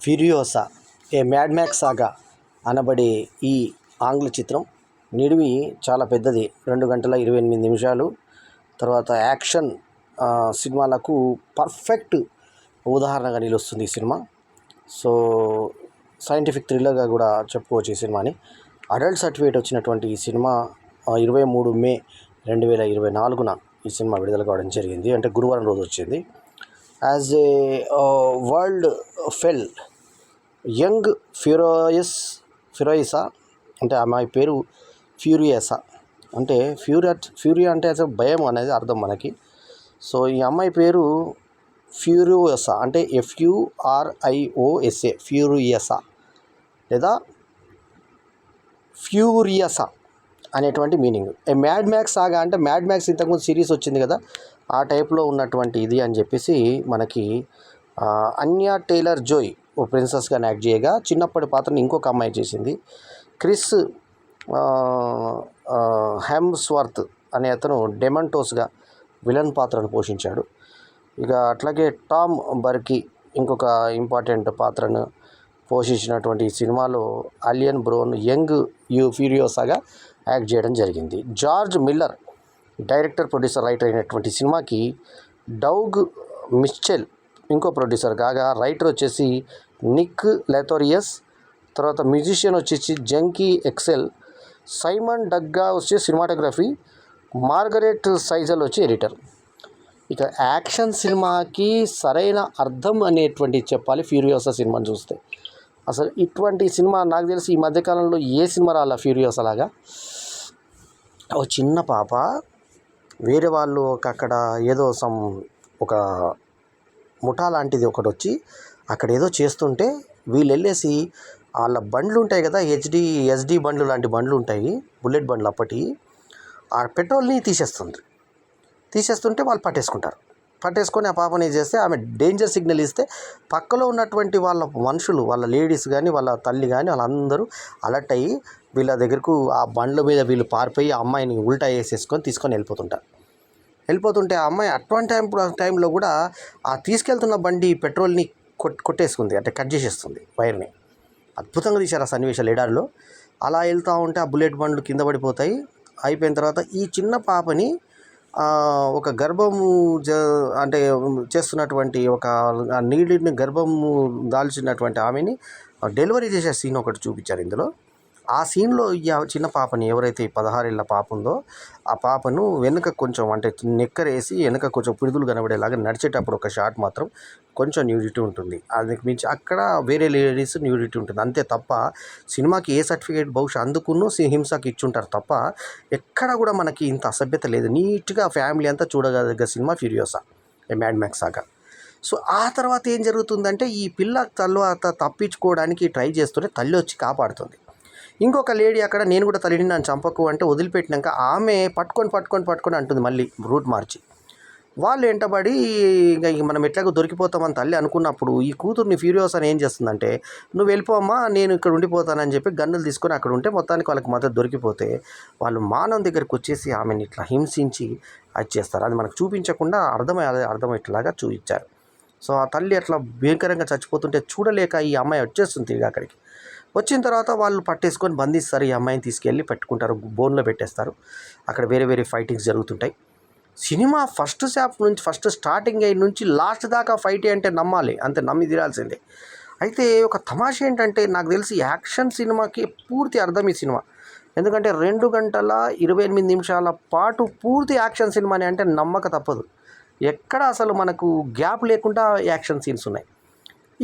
Furiosa ఏ mad max సాగా అనబడే ఈ ఆంగ్ల చిత్రం నిడివి చాలా పెద్దది, 2 గంటల 28 నిమిషాలు. తర్వాత యాక్షన్ సినిమాలకు పర్ఫెక్ట్ ఉదాహరణగా నిలుస్తుంది ఈ సినిమా. సో సైంటిఫిక్ థ్రిల్లర్గా కూడా చెప్పుకోవచ్చు ఈ సినిమాని. అడల్ట్ సర్టిఫికేట్ వచ్చినటువంటి ఈ సినిమా 23 మే 2024 ఈ సినిమా విడుదల కావడం జరిగింది. అంటే గురువారం రోజు వచ్చింది. As a world fell young ఫ్యూరియసా, అంటే అమ్మాయి పేరు ఫ్యూరియసా, అంటే ఫ్యూరియా అంటే భయం అనేది అర్థం మనకి. సో ఈ అమ్మాయి పేరు ఫ్యూరియోసా, అంటే FURIOSA, ఫ్యూరియసా లేదా ఫ్యూరియసా అనేటువంటి మీనింగ్. ఏ మ్యాడ్ మ్యాక్స్ సాగా అంటే మ్యాడ్ మ్యాక్స్ ఇంతకుముందు సిరీస్ వచ్చింది కదా, ఆ టైప్లో ఉన్నటువంటి ఇది అని చెప్పేసి మనకి అన్యా టేలర్ జోయ్ ఓ ప్రిన్సెస్గా యాక్ట్ చేయగా, చిన్నప్పటి పాత్రని ఇంకొక అమ్మాయి చేసింది. క్రిస్ హెమ్స్వర్త్ అనే అతను డెమంటోస్గా విలన్ పాత్రను పోషించాడు. ఇక అట్లాగే టామ్ బర్కీ ఇంకొక ఇంపార్టెంట్ పాత్రను పోషించినటువంటి ఈ సినిమాలో అలియన్ బ్రోన్ యంగ్ ఫ్యూరియోసాగా యాక్ట్ చేయడం జరిగింది. George Miller director, producer, writer అయినటువంటి సినిమాకి డౌగ్ మిస్చెల్ ఇంకో ప్రొడ్యూసర్ కాగా, రైటర్ వచ్చేసి నిక్ లెథోరియస్, తర్వాత మ్యూజిషియన్ వచ్చేసి జంకీ ఎక్సెల్, సైమన్ డగ్గా వచ్చి సినిమాటోగ్రఫీ, మార్గరెట్ సైజల్ వచ్చి ఎడిటర్. ఇక యాక్షన్ సినిమాకి సరైన అర్థం అనేటువంటి చెప్పాలి ఫ్యూరియోసా సినిమాని చూస్తే. అసలు ఇటువంటి సినిమా నాకు తెలిసి ఈ మధ్యకాలంలో ఏ సినిమా రాలా ఫ్యూరియోసా లాగా. ఓ చిన్న పాప వేరే వాళ్ళు అక్కడ ఏదో ఒక ముఠా లాంటిది ఒకటి వచ్చి అక్కడ ఏదో చేస్తుంటే వీళ్ళు వెళ్ళేసి వాళ్ళ బండ్లు ఉంటాయి కదా, ఎస్డి బండ్లు లాంటి బండ్లు ఉంటాయి, బుల్లెట్ బండ్లు, అప్పటి ఆ పెట్రోల్ని తీసేస్తుంటే వాళ్ళు పట్టేసుకొని ఆ పాపని ఏం చేస్తే ఆమె డేంజర్ సిగ్నల్ ఇస్తే పక్కలో ఉన్నటువంటి వాళ్ళ మనుషులు, వాళ్ళ లేడీస్ కానీ వాళ్ళ తల్లి కానీ వాళ్ళందరూ అలర్ట్ అయ్యి వీళ్ళ దగ్గరకు ఆ బండ్ల మీద వీళ్ళు పారిపోయి ఆ అమ్మాయిని ఉల్టా వేసేసుకొని తీసుకొని వెళ్ళిపోతుంటే ఆ అమ్మాయి అటువంటి టైంలో కూడా ఆ తీసుకెళ్తున్న బండి పెట్రోల్ని కొట్టేసుకుంది, అంటే కట్ చేసేస్తుంది వైర్ని. అద్భుతంగా తీశారు ఆ సన్నివేశాలు ఎడారిలో. అలా వెళ్తూ ఉంటే ఆ బుల్లెట్ బండ్లు కింద పడిపోతాయి. అయిపోయిన తర్వాత ఈ చిన్న పాపని ఒక గర్భము అంటే చేస్తున్నటువంటి ఒక నీడిని గర్భము దాల్చినటువంటి ఆమెని డెలివరీ చేసే సీన్ ఒకటి చూపించారు ఇందులో. ఆ సీన్లో ఈ చిన్న పాపని ఎవరైతే 16 ఏళ్ళ పాప ఉందో ఆ పాపను వెనుక కొంచెం అంటే నెక్కరేసి వెనుక కొంచెం పిడుదలు కనబడేలాగా నడిచేటప్పుడు ఒక షాట్ మాత్రం కొంచెం న్యూడిటీ ఉంటుంది. అందుకు మించి అక్కడ వేరే లేడీస్ న్యూడిటీ ఉంటుంది అంతే తప్ప సినిమాకి ఏ సర్టిఫికేట్ బహుశా అందుకును హింసకి ఇచ్చుంటారు తప్ప ఎక్కడ కూడా మనకి ఇంత అసభ్యత లేదు. నీట్గా ఫ్యామిలీ అంతా చూడగలిగే సినిమా ఫ్యూరియోసా, ఏ మ్యాడ్ మ్యాక్స్ సాగా. సో ఆ తర్వాత ఏం జరుగుతుందంటే ఈ పిల్ల తర్వాత తప్పించుకోవడానికి ట్రై చేస్తుంటే తల్లి వచ్చి కాపాడుతుంది. ఇంకొక లేడీ అక్కడ నేను కూడా తల్లిని నన్ను చంపకు అంటే వదిలిపెట్టినాక ఆమె పట్టుకొని అంటుంది మళ్ళీ రూట్ మార్చి. వాళ్ళు వెంటబడి ఇంకా మనం ఎట్లాగో దొరికిపోతామని తల్లి అనుకున్నప్పుడు ఈ కూతుర్ని ఫ్యూరియోసా ఏం చేస్తుందంటే, నువ్వు వెళ్ళిపోమ్మా నేను ఇక్కడ ఉండిపోతానని చెప్పి గన్నులు తీసుకొని అక్కడ ఉంటే మొత్తానికి వాళ్ళకి మద్దతు దొరికిపోతే వాళ్ళు మానవం దగ్గరికి వచ్చేసి ఆమెను ఇట్లా హింసించి అది చేస్తారు. అది మనకు చూపించకుండా అర్థమయ్యేలాగా చూపించారు. సో ఆ తల్లి అట్లా భీకరంగా చచ్చిపోతుంటే చూడలేక ఈ అమ్మాయి వచ్చేస్తుంది తిరిగి అక్కడికి. వచ్చిన తర్వాత వాళ్ళు పట్టేసుకొని బంధిస్తారు. ఈ అమ్మాయిని తీసుకెళ్ళి పెట్టుకుంటారు, బోన్లో పెట్టేస్తారు. అక్కడ వేరే ఫైటింగ్స్ జరుగుతుంటాయి. సినిమా ఫస్ట్ స్టార్టింగ్ అయిన నుంచి లాస్ట్ దాకా ఫైట్ అంటే నమ్మాలి, అంతే, నమ్మి తీరాల్సిందే. అయితే ఒక తమాషా ఏంటంటే నాకు తెలిసి యాక్షన్ సినిమాకి పూర్తి అర్థం ఈ సినిమా. ఎందుకంటే 2 గంటల 28 నిమిషాల పాటు పూర్తి యాక్షన్ సినిమాని అంటే నమ్మక తప్పదు. ఎక్కడ అసలు మనకు గ్యాప్ లేకుండా యాక్షన్ సీన్స్ ఉన్నాయి.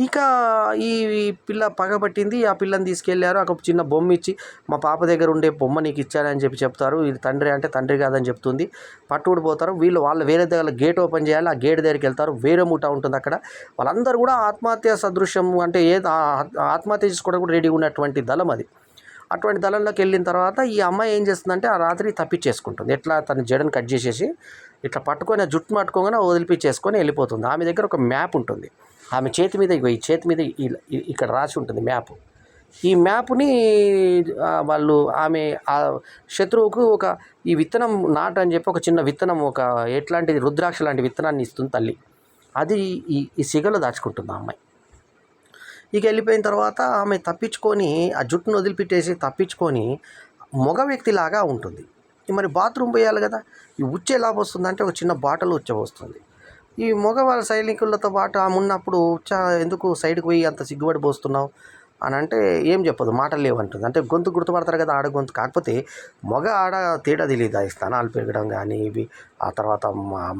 ఇక ఈ పిల్ల పగబట్టింది, ఆ పిల్లని తీసుకెళ్లారు. ఒక చిన్న బొమ్మ ఇచ్చి మా పాప దగ్గర ఉండే బొమ్మ నీకు ఇచ్చానని చెప్తారు. ఇది తండ్రి అంటే తండ్రి కాదని చెప్తుంది. పట్టుకుడిపోతారు. వాళ్ళు వేరే దగ్గర గేట్ ఓపెన్ చేయాలి. ఆ గేట్ దగ్గరికి వెళ్తారు. వేరే ముఠా ఉంటుంది అక్కడ. వాళ్ళందరూ కూడా ఆత్మహత్య సదృశ్యం, అంటే ఆత్మహత్య చేసుకోవడం కూడా రెడీగా ఉన్నటువంటి దళం అది. అటువంటి దళంలోకి వెళ్ళిన తర్వాత ఈ అమ్మాయి ఏం చేస్తుందంటే ఆ రాత్రి తప్పించేసుకుంటుంది. ఎట్లా తన జడను కట్ చేసేసి ఇట్లా పట్టుకొని ఆ జుట్టు పట్టుకోగానే వదిలిపించేసుకొని వెళ్ళిపోతుంది. ఆమె దగ్గర ఒక మ్యాప్ ఉంటుంది. ఆమె చేతి మీద ఇక్కడ రాసి ఉంటుంది మ్యాప్. ఈ మ్యాప్ని ఆమె ఆ శత్రువుకు ఈ విత్తనం అని చెప్పి ఒక చిన్న విత్తనం, ఒక ఎట్లాంటిది రుద్రాక్ష లాంటి విత్తనాన్ని ఇస్తుంది తల్లి. అది ఈ సిగలో దాచుకుంటుంది ఆ అమ్మాయి. ఇక వెళ్ళిపోయిన తర్వాత ఆమె తప్పించుకొని ఆ జుట్టును వదిలిపెట్టేసి తప్పించుకొని మగ వ్యక్తిలాగా ఉంటుంది. మరి బాత్రూమ్ పోయాలి కదా, ఈ ఉచ్చు ఎలా వస్తుందంటే ఒక చిన్న బాటల్ ఉచ్చ వస్తుంది. ఈ మగవాళ్ళ సైనికులతో పాటు ఆమె ఉన్నప్పుడు ఎందుకు సైడ్కి పోయి అంత సిగ్గుపడి పోస్తున్నావు అని అంటే ఏం చెప్పదు, మాటలు లేవంటుంది. అంటే గొంతు గుర్తుపడతారు కదా, ఆడ గొంతు. కాకపోతే మగ ఆడ తేడా తెలియదా, ఈ స్థానాలు పెరగడం కానీ ఇవి, ఆ తర్వాత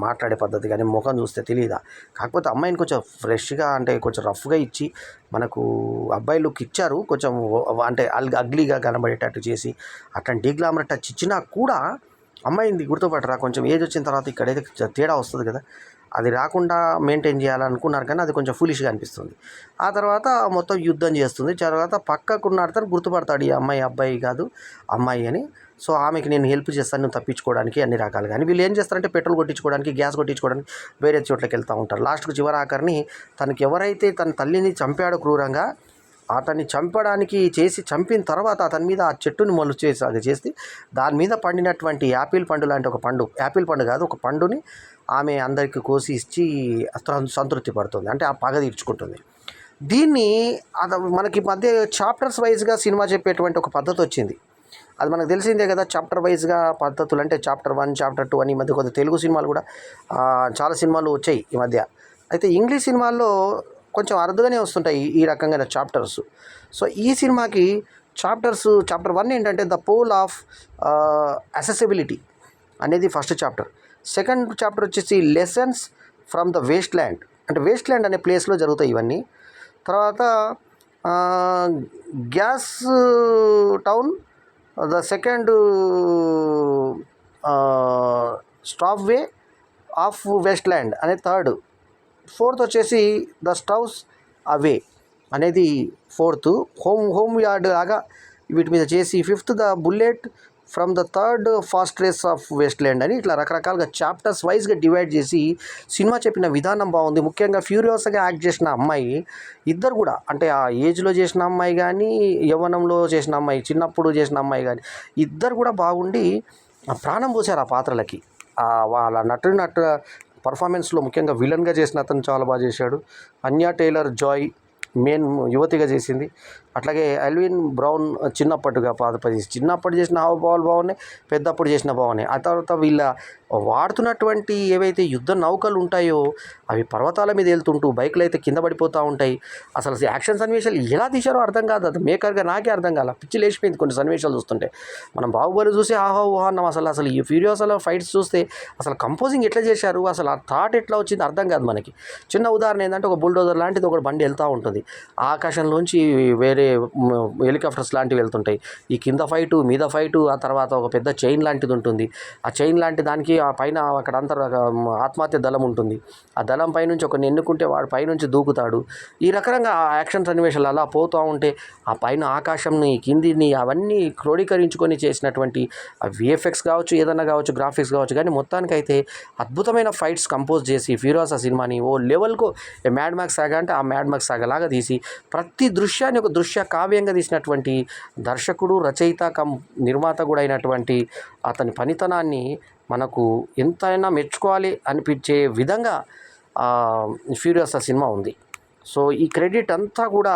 మాట్లాడే పద్ధతి కానీ ముఖం చూస్తే తెలియదా. కాకపోతే అమ్మాయిని కొంచెం ఫ్రెష్గా అంటే కొంచెం రఫ్గా ఇచ్చి మనకు అబ్బాయి లుక్ ఇచ్చారు, కొంచెం అంటే అగ్లీగా కనబడేటట్టు చేసి అట్లాంటి డీగ్లామర్ టచ్ ఇచ్చినా కూడా అమ్మాయిని గుర్తుపట్టరా. కొంచెం ఏజ్ వచ్చిన తర్వాత ఇక్కడైతే తేడా వస్తుంది కదా, అది రాకుండా మెయింటైన్ చేయాలనుకున్నారు కానీ అది కొంచెం ఫూలిష్గా అనిపిస్తుంది. ఆ తర్వాత మొత్తం యుద్ధం చేస్తుంది. తర్వాత పక్కకున్న అతను గుర్తుపడతాడు, ఈ అమ్మాయి అబ్బాయి కాదు అమ్మాయి అని. సో ఆమెకి నేను హెల్ప్ చేస్తాను తప్పించుకోవడానికి అన్ని రకాలు. కానీ వీళ్ళు ఏం చేస్తారంటే పెట్రోల్ కొట్టించుకోవడానికి, గ్యాస్ కొట్టించుకోవడానికి వేరే చోట్లకి వెళ్తూ ఉంటారు. లాస్ట్కు చివరాఖరిని తనకి ఎవరైతే తన తల్లిని చంపాడో క్రూరంగా, అతన్ని చంపిన తర్వాత అతని మీద ఆ చెట్టుని చేసి దాని మీద పండినటువంటి యాపిల్ పండు లాంటి ఒక పండు, యాపిల్ పండు కాదు ఒక పండుని ఆమె అందరికి కోసి ఇచ్చి సంతృప్తి పడుతుంది, అంటే ఆ పగ తీర్చుకుంటుంది. దీన్ని మనకి మధ్య చాప్టర్స్ వైజ్గా సినిమా చెప్పేటువంటి ఒక పద్ధతి వచ్చింది. అది మనకు తెలిసిందే కదా, చాప్టర్ వైజ్గా పద్ధతులు. అంటే చాప్టర్ 1, చాప్టర్ 2 అని ఈ మధ్య కొద్ది తెలుగు సినిమాలు కూడా చాలా సినిమాలు వచ్చాయి ఈ మధ్య. అయితే ఇంగ్లీష్ సినిమాల్లో కొంచెం అరుదుగానే వస్తుంటాయి ఈ రకంగా చాప్టర్స్. సో ఈ సినిమాకి చాప్టర్ 1 ఏంటంటే ద పోల్ ఆఫ్ అసెసిబిలిటీ అనేది ఫస్ట్ చాప్టర్. సెకండ్ చాప్టర్ వచ్చేసి lessons from the wasteland, అంటే వేస్ట్ ల్యాండ్ అనే ప్లేస్లో జరుగుతాయి ఇవన్నీ. తర్వాత gas town, the second stop way of west land అనే థర్డ్. ఫోర్త్ వచ్చేసి ద స్టవ్స్ అవే అనేది ఫోర్త్. హోమ్ యార్డ్ లాగా వీటి మీద చేసి fifth the bullet from the third fast race of west land అని ఇట్లా రకరకాలుగా చాప్టర్స్ వైజ్గా డివైడ్ చేసి సినిమా చెప్పిన విధానం బాగుంది. ముఖ్యంగా ఫ్యూరియోస్గా యాక్ట్ చేసిన అమ్మాయి ఇద్దరు కూడా, అంటే ఆ ఏజ్లో చేసిన అమ్మాయి కానీ యవ్వనంలో చేసిన అమ్మాయి, చిన్నప్పుడు చేసిన అమ్మాయి కానీ ఇద్దరు కూడా బాగుండి ప్రాణం పోసారు ఆ పాత్రలకి. వాళ్ళ నటు పర్ఫార్మెన్స్లో ముఖ్యంగా విలన్గా చేసిన అతను చాలా బాగా చేశాడు. అన్యా టైలర్ జాయ్ మెయిన్ యువతిగా చేసింది. అట్లాగే అల్విన్ బ్రౌన్ చిన్నప్పుడు చేసిన హావభావాలు బాగున్నాయి, పెద్దప్పుడు చేసిన బాగున్నాయి. ఆ తర్వాత వీళ్ళ వాడుతున్నటువంటి ఏవైతే యుద్ధ నౌకలు ఉంటాయో అవి పర్వతాల మీద వెళ్తుంటూ బైకులు అయితే కింద పడిపోతూ ఉంటాయి. అసలు యాక్షన్ సన్నివేశాలు ఎలా తీశారో అర్థం కాదు, అది మేకర్గా నాకే అర్థం కాల, పిచ్చి లేచిపోయింది కొన్ని సన్నివేశాలు చూస్తుంటే. మనం బాహుబలి చూసి ఆహా అన్నాం. అసలు ఈ ఫ్యూరియోస్లో ఫైట్స్ చూస్తే అసలు కంపోజింగ్ ఎట్లా చేశారు, అసలు ఆ థాట్ ఎట్లా వచ్చింది అర్థం కాదు మనకి. చిన్న ఉదాహరణ ఏంటంటే ఒక బుల్డోజర్ లాంటిది ఒక బండి వెళ్తూ ఉంటుంది, ఆకాశంలోంచి వేరే హెలికాప్టర్స్ లాంటివి వెళ్తుంటాయి. ఈ కింద ఫైటు మీద ఫైటు, ఆ తర్వాత ఒక పెద్ద చైన్ లాంటిది ఉంటుంది. ఆ చైన్ లాంటి దానికి ఆ పైన అక్కడ ఆత్మహత్య దళం ఉంటుంది. ఆ దళం పైనుంచి ఒకరిని ఎన్నుకుంటే వాడు పైనుంచి దూకుతాడు. ఈ రకంగా ఆ యాక్షన్ సన్నివేశాలు అలా పోతూ ఉంటే ఆ పైన ఆకాశంని కిందిని అవన్నీ క్రోడీకరించుకొని చేసినటువంటి విఎఫ్ఎక్స్ కావచ్చు, ఏదన్నా కావచ్చు, గ్రాఫిక్స్ కావచ్చు, కానీ మొత్తానికైతే అద్భుతమైన ఫైట్స్ కంపోజ్ చేసి ఫ్యూరియోస్ సినిమాని ఓ లెవెల్కు మ్యాడ్ మ్యాక్స్ సాగా అంటే ఆ మ్యాడ్ మ్యాక్స్ సాగలాగా తీసి ప్రతి దృశ్యాన్ని ఒక దృశ్య కావ్యంగా తీసినటువంటి దర్శకుడు, రచయిత నిర్మాత కూడా అయినటువంటి అతని పనితనాన్ని మనకు ఎంతైనా మెచ్చుకోవాలి అనిపించే విధంగా ఫ్యూరియస్ సినిమా ఉంది. సో ఈ క్రెడిట్ అంతా కూడా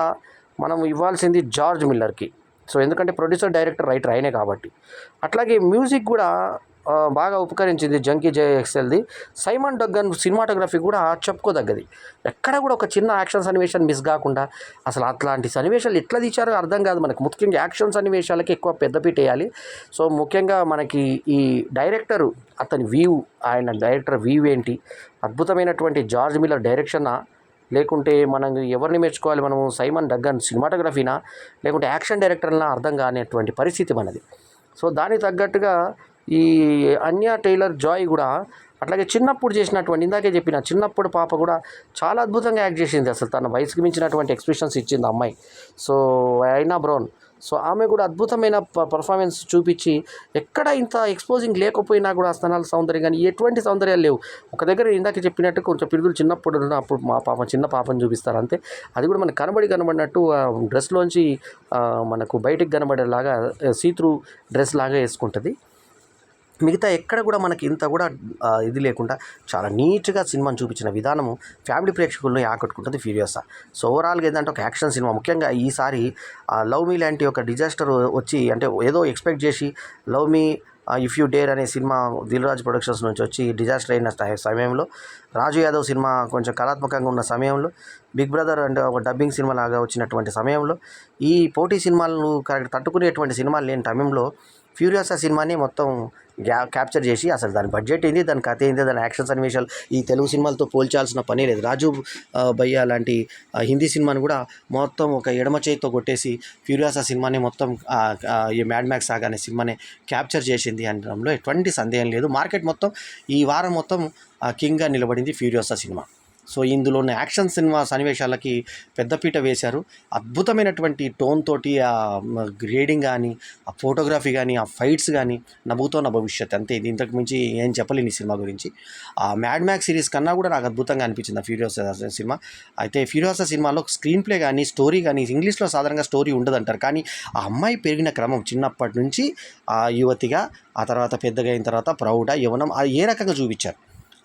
మనం ఇవ్వాల్సింది జార్జ్ మిల్లర్కి. సో ఎందుకంటే ప్రొడ్యూసర్, డైరెక్టర్, రైటర్ ఆయనే కాబట్టి. అట్లాగే మ్యూజిక్ కూడా బాగా ఉపకరించింది జంకీ JXLది. సైమన్ డగ్గన్ సినిమాటోగ్రఫీ కూడా చెప్పుకోదగ్గది. ఎక్కడ కూడా ఒక చిన్న యాక్షన్ సన్నివేశాన్ని మిస్ కాకుండా, అసలు అట్లాంటి సన్నివేశాలు ఎట్లా తీశారో అర్థం కాదు మనకు. ముఖ్యంగా యాక్షన్ సన్నివేశాలకి ఎక్కువ పెద్దపీట వేయాలి. సో ముఖ్యంగా మనకి ఈ డైరెక్టరు అతని ఆయన డైరెక్టర్ ఏంటి, అద్భుతమైనటువంటి జార్జ్ మిల్లర్ డైరెక్షనా, లేకుంటే మనం ఎవరిని మెచ్చుకోవాలి, మనము సైమన్ డగ్గన్ సినిమాటోగ్రఫీనా, లేకుంటే యాక్షన్ డైరెక్టర్నా అర్థం కానిటువంటి పరిస్థితి మనది. సో దానికి తగ్గట్టుగా ఈ అన్యా టైలర్ జాయ్ కూడా అట్లాగే చిన్నప్పుడు చేసినటువంటి, ఇందాకే చెప్పిన చిన్నప్పుడు పాప కూడా చాలా అద్భుతంగా యాక్ట్ చేసింది. అసలు తన వయసుకి మించినటువంటి ఎక్స్ప్రెషన్స్ ఇచ్చింది అమ్మాయి. సో ఐనా బ్రౌన్, సో ఆమె కూడా అద్భుతమైన పర్ఫార్మెన్స్ చూపించి ఎక్కడ ఇంత ఎక్స్పోజింగ్ లేకపోయినా కూడా స్తనాల సౌందర్యం కానీ ఎటువంటి సౌందర్యాలు లేవు. ఒక దగ్గర ఇందాక చెప్పినట్టు కొంచెం పిరుగులు చిన్నప్పుడు అప్పుడు చిన్న పాపను చూపిస్తారు అంతే. అది కూడా మనకు కనబడినట్టు డ్రెస్లోంచి మనకు బయటికి కనబడేలాగా సీత్రూ డ్రెస్ లాగా వేసుకుంటుంది. మిగతా ఎక్కడ కూడా మనకి ఇంత కూడా ఇది లేకుండా చాలా నీట్గా సినిమాని చూపించిన విధానము ఫ్యామిలీ ప్రేక్షకుల్ని ఆకట్టుకుంటుంది ఫ్యూరియోసా. సో ఓవరాల్గా ఏంటంటే ఒక యాక్షన్ సినిమా, ముఖ్యంగా ఈసారి లవ్ మీ లాంటి ఒక డిజాస్టర్ వచ్చి, అంటే ఏదో ఎక్స్పెక్ట్ చేసి love me if you dare అనే సినిమా దిల్ రాజు ప్రొడక్షన్స్ నుంచి వచ్చి డిజాస్టర్ అయిన సమయంలో, రాజు యాదవ్ సినిమా కొంచెం కళాత్మకంగా ఉన్న సమయంలో, బిగ్ బ్రదర్ అంటే ఒక డబ్బింగ్ సినిమా లాగా వచ్చినటువంటి సమయంలో, ఈ పోటీ సినిమాలను తట్టుకునేటువంటి సినిమాలు లేని సమయంలో ఫ్యూరియోసా సినిమాని మొత్తం క్యాప్చర్ చేసి, అసలు దాని బడ్జెట్ ఏంది, దాని కథ ఏంది, దాని యాక్షన్ సన్నివేశాలు ఈ తెలుగు సినిమాలతో పోల్చాల్సిన పనే లేదు. రాజు భయ్యా లాంటి హిందీ సినిమాని కూడా మొత్తం ఒక ఎడమ చేతితో కొట్టేసి ఫ్యూరియోసా సినిమాని మొత్తం ఈ మ్యాడ్ మ్యాక్స్ సాగా అనే సినిమాని క్యాప్చర్ చేసింది అనడంలో ఎటువంటి సందేహం లేదు. మార్కెట్ మొత్తం ఈ వారం మొత్తం కింగ్గా నిలబడింది ఫ్యూరియోసా సినిమా. సో ఇందులో ఉన్న యాక్షన్ సినిమా సన్నివేశాలకి పెద్దపీట వేశారు. అద్భుతమైనటువంటి టోన్ తోటి ఆ గ్రేడింగ్ కానీ, ఆ ఫోటోగ్రఫీ కానీ, ఆ ఫైట్స్ కానీ నవ్వుతోన్న భవిష్యత్ అంతే. ఇది ఇంతకు మించి ఏం చెప్పలేని ఈ సినిమా గురించి. ఆ మ్యాడ్ మ్యాక్స్ సిరీస్ కన్నా కూడా నాకు అద్భుతంగా అనిపించింది ఆ ఫ్యూరియోసా సినిమా. అయితే ఫ్యూరియోసా సినిమాలో స్క్రీన్ ప్లే కానీ, స్టోరీ కానీ, ఇంగ్లీష్లో సాధారణంగా స్టోరీ ఉండదంటారు, కానీ ఆ అమ్మాయి పెరిగిన క్రమం చిన్నప్పటి నుంచి ఆ యువతిగా, ఆ తర్వాత పెద్దగా అయిన తర్వాత ప్రౌఢ యవనం ఏ రకంగా చూపించారు.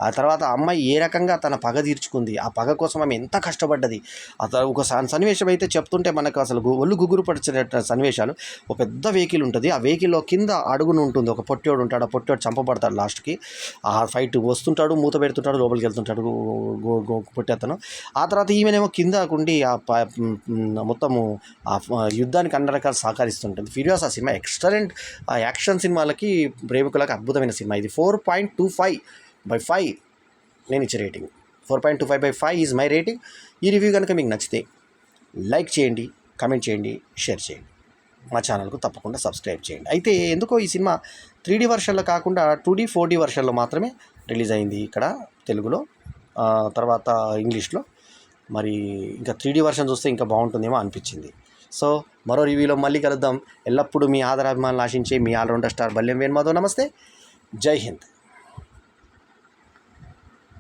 ఆ తర్వాత ఆ అమ్మాయి ఏ రకంగా తన పగ తీర్చుకుంది, ఆ పగ కోసం ఆమె ఎంత కష్టపడ్డది. ఒక సన్నివేశం అయితే చెప్తుంటే మనకు అసలు ఒళ్ళు గుగ్గురు పడిచిన సన్నివేశాలు. ఒక పెద్ద వెహికల్ ఉంటుంది, ఆ వెహికల్లో కింద అడుగును ఉంటుంది, ఒక పొట్టోడు ఉంటాడు, ఆ పొట్టోడు చంపబడతాడు లాస్ట్కి. ఆ ఫైట్ వస్తుంటాడు, మూత పెడుతుంటాడు, లోపలికి వెళ్తుంటాడు పొట్టేతను. ఆ తర్వాత ఈమెనేమో కింద ఉండి మొత్తము ఆ యుద్ధానికి అన్ని రకాలు సహకరిస్తుంటుంది. ఫ్యూరియోసా సినిమా ఎక్సలెంట్ యాక్షన్ సినిమాలకి ప్రేమికులకు అద్భుతమైన సినిమా. ఇది 4.25/5 నేను ఇచ్చే రేటింగ్. 4.25/5 is my rating. ఈ రివ్యూ కనుక మీకు నచ్చితే లైక్ చేయండి, కమెంట్ చేయండి, షేర్ చేయండి. మా ఛానల్కు తప్పకుండా సబ్స్క్రైబ్ చేయండి. అయితే ఎందుకో ఈ సినిమా 3D వర్షన్లో కాకుండా 2D 4D వర్షన్లో మాత్రమే రిలీజ్ అయింది ఇక్కడ తెలుగులో, తర్వాత ఇంగ్లీష్లో. మరి ఇంకా 3D వర్షన్ చూస్తే ఇంకా బాగుంటుందేమో అనిపించింది. సో మరో రివ్యూలో మళ్ళీ కలుద్దాం. ఎల్లప్పుడూ మీ ఆదరాభిమానులు ఆశించే మీ ఆల్రౌండర్ స్టార్ బల్యం వేణుమాధవ్. నమస్తే, జై హింద్.